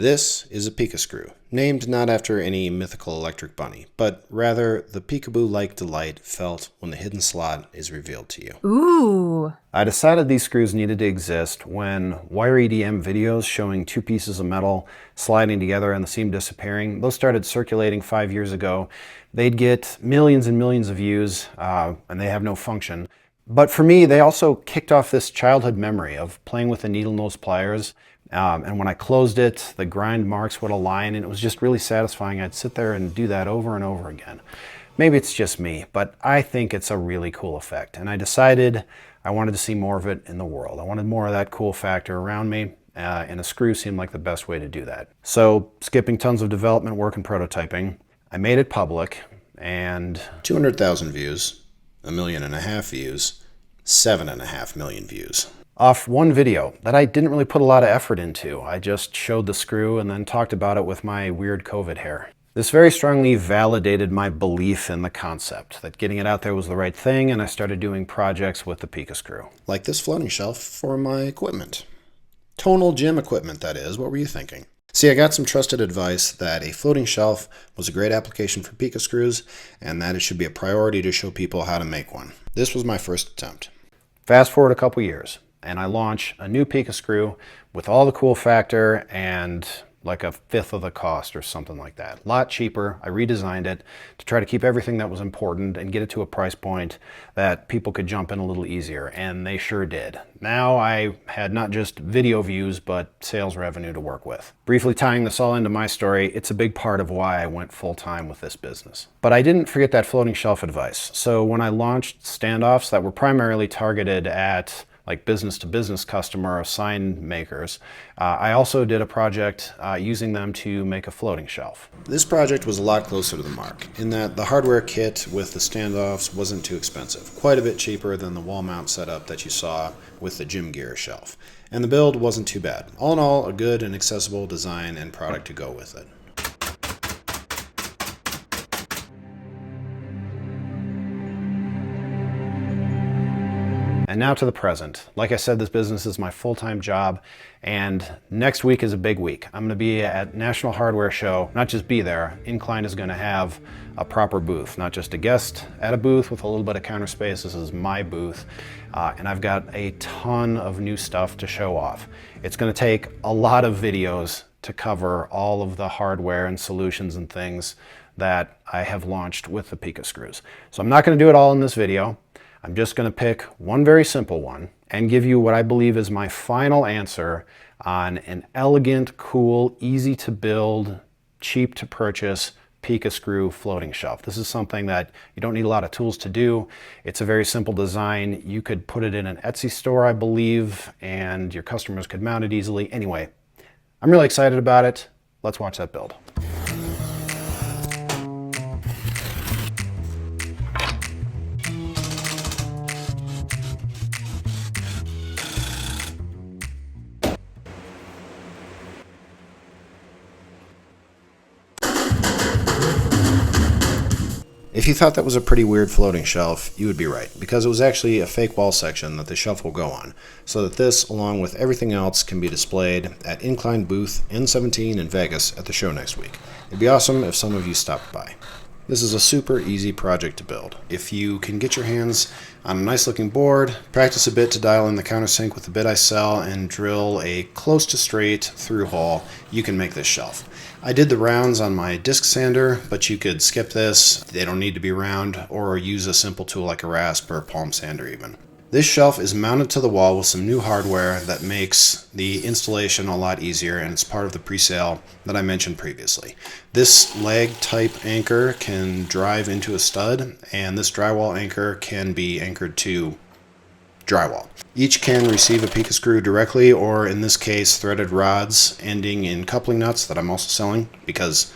This is a Pika Screw, named not after any mythical electric bunny, but rather the peekaboo-like delight felt when the hidden slot is revealed to you. Ooh! I decided these screws needed to exist when wire EDM videos showing two pieces of metal sliding together and the seam disappearing, those started circulating 5 years ago. They'd get millions and millions of views, and they have no function. But for me, they also kicked off this childhood memory of playing with the needle nose pliers. And when I closed it, the grind marks would align, and it was just really satisfying. I'd sit there and do that over and over again. Maybe it's just me, but I think it's a really cool effect. And I decided I wanted to see more of it in the world. I wanted more of that cool factor around me, and a screw seemed like the best way to do that. So, skipping tons of development work and prototyping, I made it public, and 200,000 views, 1.5 million views, 7.5 million views. Off one video that I didn't really put a lot of effort into. I just showed the screw and then talked about it with my weird COVID hair. This very strongly validated my belief in the concept, that getting it out there was the right thing, and I started doing projects with the Pika Screw. Like this floating shelf for my equipment. Tonal gym equipment, that is. What were you thinking? See, I got some trusted advice that a floating shelf was a great application for Pika Screws, and that it should be a priority to show people how to make one. This was my first attempt. Fast forward a couple years, and I launch a new Pika Screw with all the cool factor and like 1/5 of the cost or something like that. A lot cheaper. I redesigned it to try to keep everything that was important and get it to a price point that people could jump in a little easier, and they sure did. Now I had not just video views, but sales revenue to work with. Briefly tying this all into my story, it's a big part of why I went full-time with this business. But I didn't forget that floating shelf advice. So when I launched Standoffs that were primarily targeted at like business-to-business customer sign makers, I also did a project using them to make a floating shelf. This project was a lot closer to the mark, in that the hardware kit with the standoffs wasn't too expensive, quite a bit cheaper than the wall mount setup that you saw with the gym gear shelf. And the build wasn't too bad. All in all, a good and accessible design and product to go with it. And now to the present. Like I said, this business is my full-time job, and next week is a big week. I'm gonna be at National Hardware Show, not just be there. Incline is gonna have a proper booth, not just a guest at a booth with a little bit of counter space. This is my booth, and I've got a ton of new stuff to show off. It's gonna take a lot of videos to cover all of the hardware and solutions and things that I have launched with the Pika Screws. So I'm not gonna do it all in this video. I'm just going to pick one very simple one and give you what I believe is my final answer on an elegant, cool, easy to build, cheap to purchase Pika Screw floating shelf. This is something that you don't need a lot of tools to do. It's a very simple design. You could put it in an Etsy store, I believe, and your customers could mount it easily. Anyway, I'm really excited about it. Let's watch that build. If you thought that was a pretty weird floating shelf, you would be right, because it was actually a fake wall section that the shelf will go on, so that this, along with everything else, can be displayed at Incline booth N17 in Vegas at the show next week. It'd be awesome if some of you stopped by. This is a super easy project to build. If you can get your hands on a nice looking board, practice a bit to dial in the countersink with the bit I sell, and drill a close to straight through hole, you can make this shelf. I did the rounds on my disc sander, but you could skip this. They don't need to be round, or use a simple tool like a rasp or palm sander even. This shelf is mounted to the wall with some new hardware that makes the installation a lot easier, and it's part of the pre-sale that I mentioned previously. This leg type anchor can drive into a stud, and this drywall anchor can be anchored to drywall. Each can receive a Pika Screw directly, or in this case threaded rods ending in coupling nuts that I'm also selling, because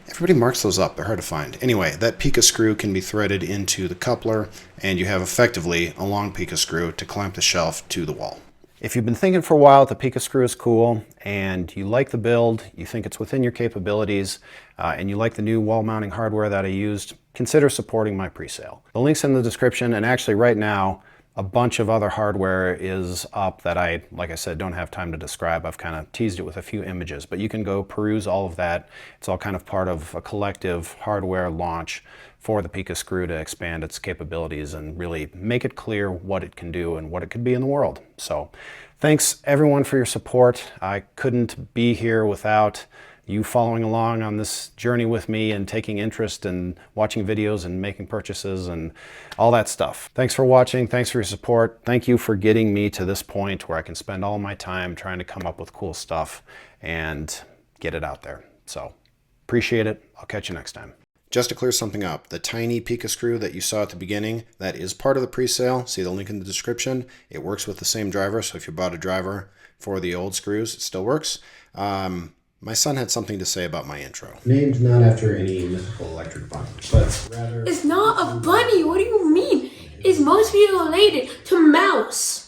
everybody marks those up, they're hard to find. Anyway, that Pika Screw can be threaded into the coupler, and you have effectively a long Pika Screw to clamp the shelf to the wall. If you've been thinking for a while that the Pika Screw is cool, and you like the build, you think it's within your capabilities, and you like the new wall mounting hardware that I used, consider supporting my pre-sale. The link's in the description, and actually right now, A bunch of other hardware is up that I, like I said, don't have time to describe. I've kind of teased it with a few images, but you can go peruse all of that. It's all kind of part of a collective hardware launch for the Pika Screw to expand its capabilities and really make it clear what it can do and what it could be in the world. So thanks everyone for your support. I couldn't be here without you following along on this journey with me and taking interest in watching videos and making purchases and all that stuff. Thanks for watching. Thanks for your support. Thank you for getting me to this point where I can spend all my time trying to come up with cool stuff and get it out there. So appreciate it. I'll catch you next time. Just to clear something up, the tiny Pika Screw that you saw at the beginning, that is part of the pre-sale. See the link in the description. It works with the same driver, so if you bought a driver for the old screws, it still works. My son had something to say about my intro. Named not after any mythical electric bunny, but rather... It's not a bunny, what do you mean? It's mostly related to mouse.